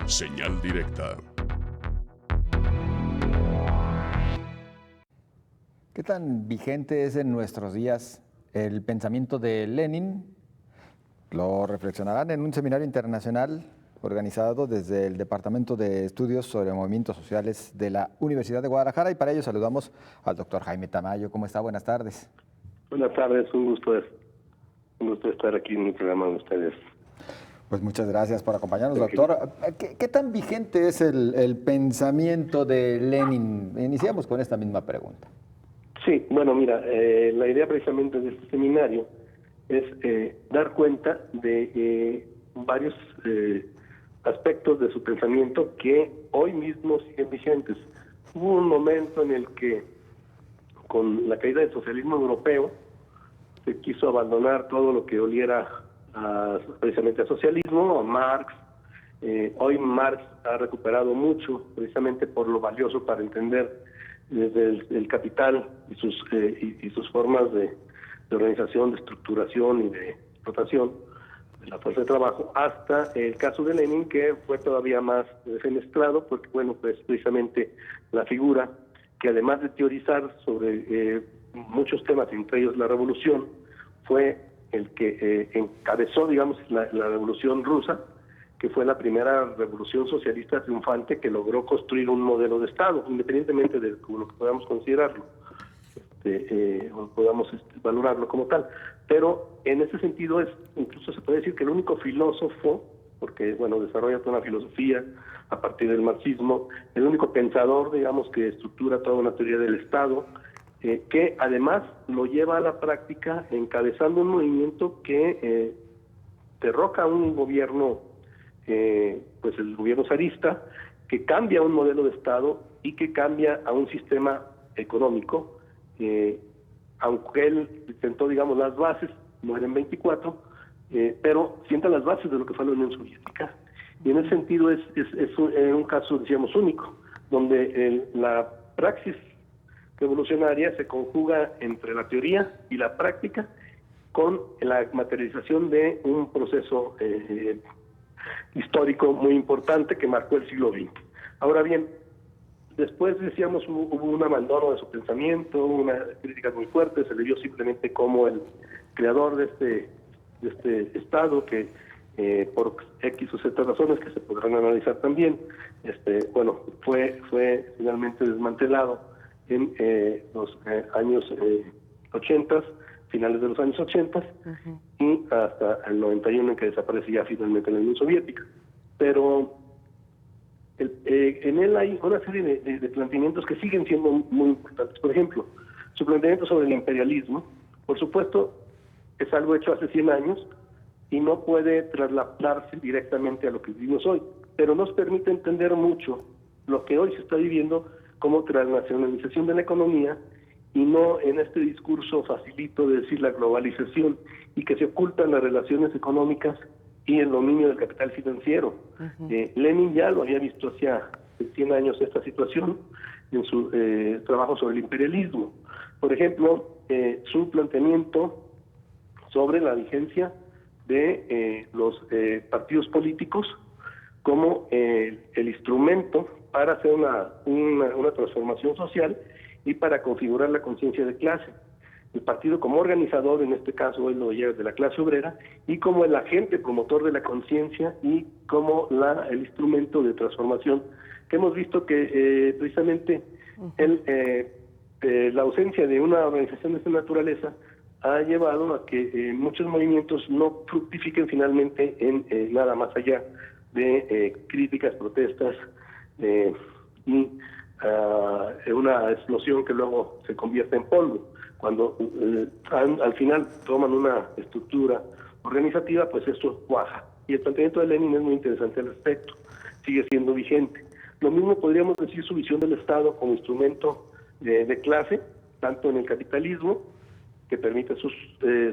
Señal directa. ¿Qué tan vigente es en nuestros días el pensamiento de Lenin? Lo reflexionarán en un seminario internacional organizado desde el Departamento de Estudios sobre Movimientos Sociales de la Universidad de Guadalajara, y para ello saludamos al doctor Jaime Tamayo. ¿Cómo está? Buenas tardes. Buenas tardes, un gusto estar aquí en el programa de ustedes. Pues muchas gracias por acompañarnos, doctor. ¿Qué tan vigente es el pensamiento de Lenin? Iniciamos con esta misma pregunta. Sí, bueno, mira, la idea precisamente de este seminario es dar cuenta de varios aspectos de su pensamiento que hoy mismo siguen vigentes. Hubo un momento en el que, con la caída del socialismo europeo, se quiso abandonar todo lo que oliera precisamente a socialismo, a Marx. Hoy Marx ha recuperado mucho, precisamente por lo valioso para entender desde el capital y sus formas de organización, de estructuración y de explotación de la fuerza de trabajo, hasta el caso de Lenin, que fue todavía más defenestrado, porque bueno, pues precisamente la figura que, además de teorizar sobre muchos temas, entre ellos la revolución, fue el que encabezó, digamos, la revolución rusa, que fue la primera revolución socialista triunfante que logró construir un modelo de Estado, independientemente de lo que podamos considerarlo, o podamos valorarlo como tal. Pero en ese sentido incluso se puede decir que el único filósofo, porque bueno, desarrolla toda una filosofía a partir del marxismo, el único pensador, digamos, que estructura toda una teoría del Estado, que además lo lleva a la práctica encabezando un movimiento que derroca un gobierno, pues el gobierno zarista, que cambia un modelo de Estado y que cambia a un sistema económico, aunque él sentó, digamos, las bases, muere en 24, pero sienta las bases de lo que fue la Unión Soviética. Y en ese sentido es un caso, decíamos, único, donde la praxis revolucionaria se conjuga entre la teoría y la práctica con la materialización de un proceso histórico muy importante que marcó el siglo XX. Ahora bien, después, decíamos, hubo un abandono de su pensamiento, una crítica muy fuerte, se le vio simplemente como el creador de este Estado que por X o Z razones que se podrán analizar también, bueno, fue finalmente desmantelado en los años 80, finales de los años 80, y hasta el 91, en que desaparece ya finalmente la Unión Soviética. Pero en él hay una serie de planteamientos que siguen siendo muy importantes. Por ejemplo, su planteamiento sobre el imperialismo, por supuesto, es algo hecho hace 100 años y no puede trasladarse directamente a lo que vivimos hoy, pero nos permite entender mucho lo que hoy se está viviendo como transnacionalización de la economía, y no en este discurso facilito de decir la globalización, y que se ocultan las relaciones económicas y el dominio del capital financiero. Lenin ya lo había visto hacia 100 años esta situación en su trabajo sobre el imperialismo. Por ejemplo, su planteamiento sobre la vigencia de los partidos políticos como el instrumento para hacer una transformación social y para configurar la conciencia de clase. El partido como organizador, en este caso él lo lleva de la clase obrera, y como el agente promotor de la conciencia y como el instrumento de transformación, que hemos visto que precisamente la ausencia de una organización de esta naturaleza ha llevado a que muchos movimientos no fructifiquen finalmente en nada más allá de críticas, protestas y una explosión que luego se convierte en polvo. Cuando al final toman una estructura organizativa, pues esto cuaja. Y el planteamiento de Lenin es muy interesante al respecto, sigue siendo vigente. Lo mismo podríamos decir su visión del Estado como instrumento de clase, tanto en el capitalismo, que permite su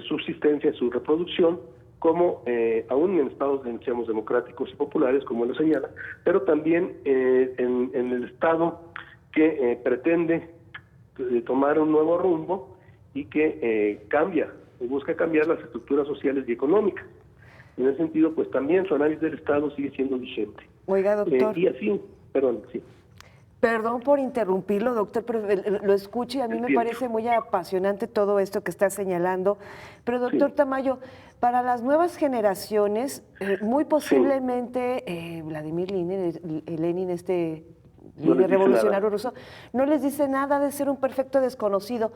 subsistencia, su reproducción, como aún en estados, digamos, democráticos y populares, como lo señala, pero también en el Estado que pretende tomar un nuevo rumbo y que busca cambiar las estructuras sociales y económicas. En ese sentido, pues también su análisis del Estado sigue siendo vigente. Oiga, doctor. Y así, perdón, sí. Perdón por interrumpirlo, doctor, pero lo escucho y a mí me parece muy apasionante todo esto que está señalando. Pero, doctor Tamayo, para las nuevas generaciones, muy posiblemente Vladimir Lenin, este líder revolucionario ruso, no les dice nada de ser un perfecto desconocido.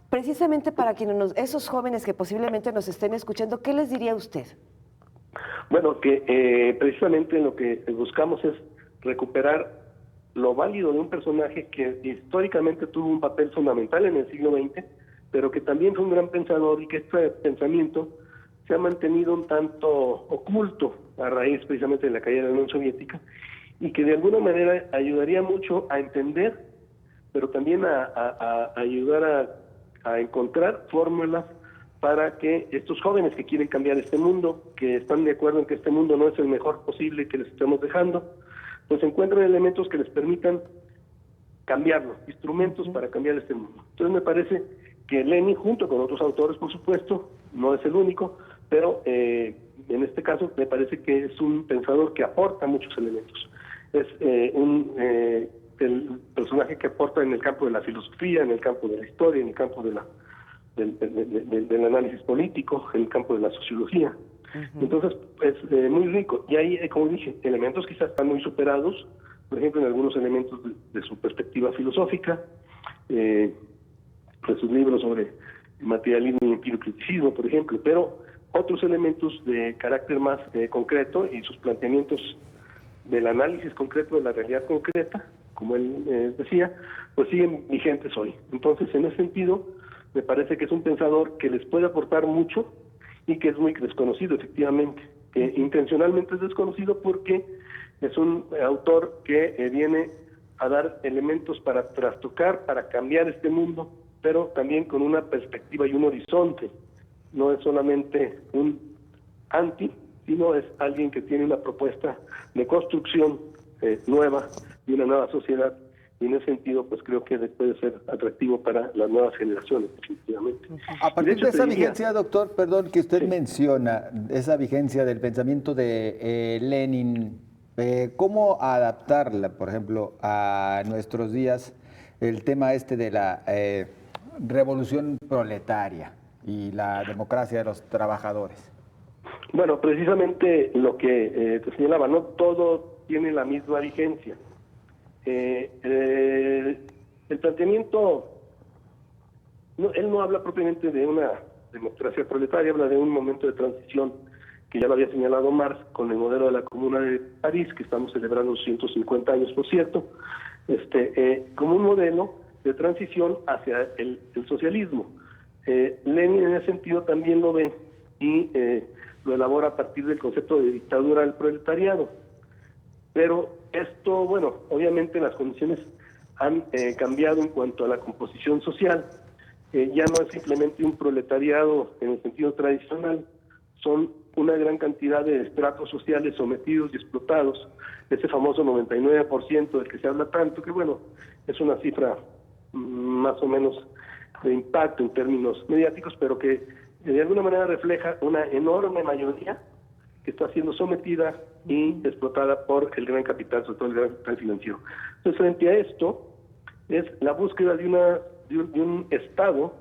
Precisamente para quienes esos jóvenes que posiblemente nos estén escuchando, ¿qué les diría usted? Bueno, que precisamente lo que buscamos es recuperar lo válido de un personaje que históricamente tuvo un papel fundamental en el siglo XX, pero que también fue un gran pensador y que este pensamiento se ha mantenido un tanto oculto a raíz precisamente de la caída de la Unión Soviética, y que de alguna manera ayudaría mucho a entender, pero también a ayudar a encontrar fórmulas para que estos jóvenes que quieren cambiar este mundo, que están de acuerdo en que este mundo no es el mejor posible que les estamos dejando, pues encuentren elementos que les permitan cambiarlo, instrumentos para cambiar este mundo. Entonces me parece que Lenin, junto con otros autores, por supuesto, no es el único, pero en este caso me parece que es un pensador que aporta muchos elementos. Es el personaje que aporta en el campo de la filosofía, en el campo de la historia, en el campo del análisis político, en el campo de la sociología. Entonces, es muy rico. Y hay, como dije, elementos quizás están muy superados, por ejemplo, en algunos elementos de su perspectiva filosófica, de sus libros sobre materialismo y empiricismo, por ejemplo, pero otros elementos de carácter más concreto y sus planteamientos del análisis concreto de la realidad concreta, como él decía, pues siguen vigentes hoy. Entonces, en ese sentido, me parece que es un pensador que les puede aportar mucho y que es muy desconocido, efectivamente, que intencionalmente es desconocido porque es un autor que viene a dar elementos para trastocar, para cambiar este mundo, pero también con una perspectiva y un horizonte. No es solamente un anti, sino es alguien que tiene una propuesta de construcción nueva, de una nueva sociedad, y en ese sentido pues creo que puede ser atractivo para las nuevas generaciones, definitivamente. A partir de esa vigencia, doctor, perdón, que usted menciona, esa vigencia del pensamiento de Lenin, ¿cómo adaptarla, por ejemplo, a nuestros días, el tema este de la revolución proletaria y la democracia de los trabajadores? Bueno, precisamente lo que te señalaba, no todo tiene la misma vigencia. El planteamiento, él no habla propiamente de una democracia proletaria, habla de un momento de transición que ya lo había señalado Marx con el modelo de la Comuna de París, que estamos celebrando 150 años, por cierto, como un modelo de transición hacia el socialismo. Lenin en ese sentido también lo ve y lo elabora a partir del concepto de dictadura del proletariado. Pero esto, bueno, obviamente las condiciones han cambiado en cuanto a la composición social. Ya no es simplemente un proletariado en el sentido tradicional, son una gran cantidad de estratos sociales sometidos y explotados. Ese famoso 99% del que se habla tanto, que bueno, es una cifra más o menos de impacto en términos mediáticos, pero que de alguna manera refleja una enorme mayoría que está siendo sometida y explotada por el gran capital, sobre todo el gran capital financiero. Entonces, frente a esto, es la búsqueda de un Estado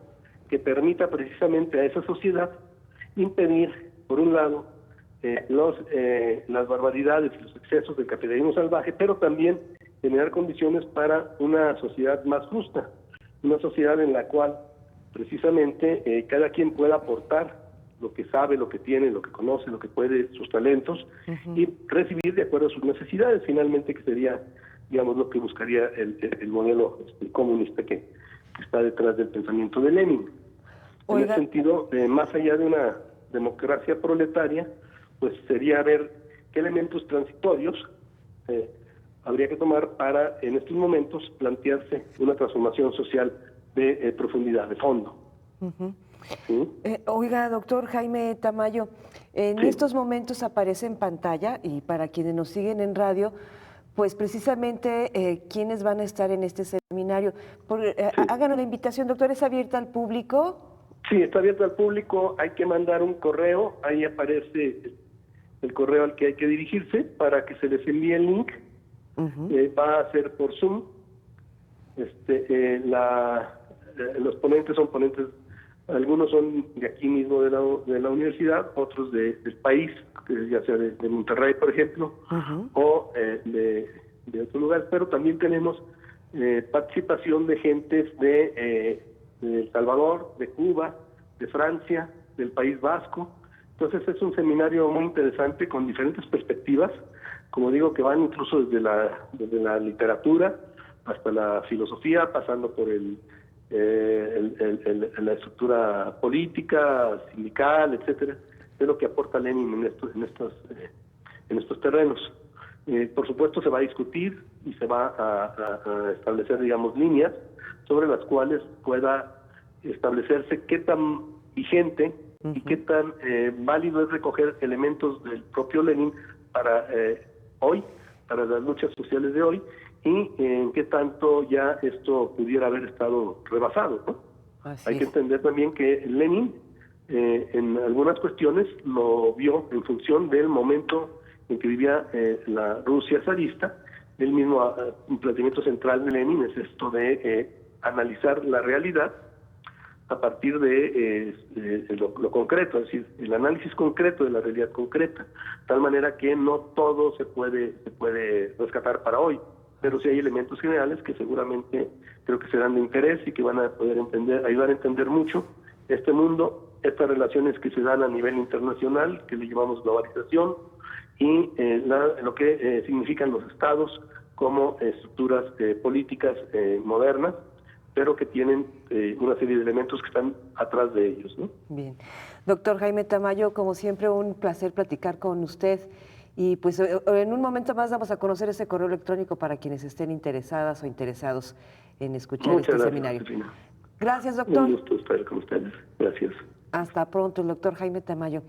que permita precisamente a esa sociedad impedir, por un lado, las barbaridades y los excesos del capitalismo salvaje, pero también generar condiciones para una sociedad más justa, una sociedad en la cual precisamente cada quien pueda aportar lo que sabe, lo que tiene, lo que conoce, lo que puede, sus talentos, y recibir de acuerdo a sus necesidades, finalmente, que sería, digamos, lo que buscaría el modelo comunista que está detrás del pensamiento de Lenin. Oiga. En ese sentido, más allá de una democracia proletaria, pues sería ver qué elementos transitorios habría que tomar para, en estos momentos, plantearse una transformación social de profundidad, de fondo. ¿Sí? Oiga, doctor Jaime Tamayo, en estos momentos aparece en pantalla, y para quienes nos siguen en radio, pues precisamente quiénes van a estar en este seminario. Háganos la invitación, doctor, ¿es abierta al público? Sí, está abierta al público, hay que mandar un correo, ahí aparece el correo al que hay que dirigirse para que se les envíe el link. Va a ser por Zoom. Los ponentes son ponentes, algunos son de aquí mismo de la universidad, otros del país, ya sea de Monterrey, por ejemplo, o de otros lugares, pero también tenemos participación de gentes de El Salvador, de Cuba, de Francia, del País Vasco. Entonces es un seminario muy interesante con diferentes perspectivas, como digo, que van incluso desde la literatura hasta la filosofía, pasando por la estructura política, sindical, etcétera, de lo que aporta Lenin en estos terrenos. Por supuesto se va a discutir y se va a establecer, digamos, líneas sobre las cuales pueda establecerse qué tan vigente y qué tan válido es recoger elementos del propio Lenin para hoy, para las luchas sociales de hoy, y en qué tanto ya esto pudiera haber estado rebasado, ¿no? Hay que entender también que Lenin en algunas cuestiones lo vio en función del momento en que vivía la Rusia zarista. El mismo planteamiento central de Lenin es esto de analizar la realidad a partir de lo concreto, es decir, el análisis concreto de la realidad concreta, de tal manera que no todo se puede rescatar para hoy, pero sí hay elementos generales que seguramente creo que serán de interés y que van a poder ayudar a entender mucho este mundo, estas relaciones que se dan a nivel internacional, que le llamamos globalización, y lo que significan los estados como estructuras políticas modernas, pero que tienen una serie de elementos que están atrás de ellos, ¿no? Bien. Doctor Jaime Tamayo, como siempre, un placer platicar con usted. Y pues en un momento más vamos a conocer ese correo electrónico para quienes estén interesadas o interesados en escuchar Muchas gracias, seminario. Josefina. Gracias, doctor. Un gusto estar con ustedes. Gracias. Hasta pronto, el doctor Jaime Tamayo.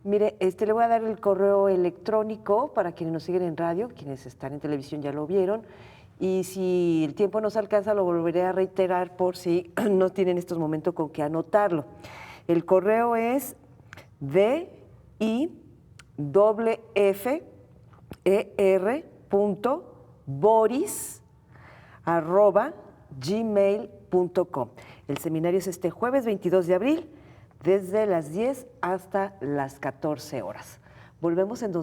Mire, le voy a dar el correo electrónico para quienes nos siguen en radio, quienes están en televisión ya lo vieron. Y si el tiempo nos alcanza, lo volveré a reiterar por si no tienen estos momentos con que anotarlo. El correo es DIFFER.boris@gmail.com. El seminario es este jueves 22 de abril, desde las 10 hasta las 14 horas. Volvemos en 2020.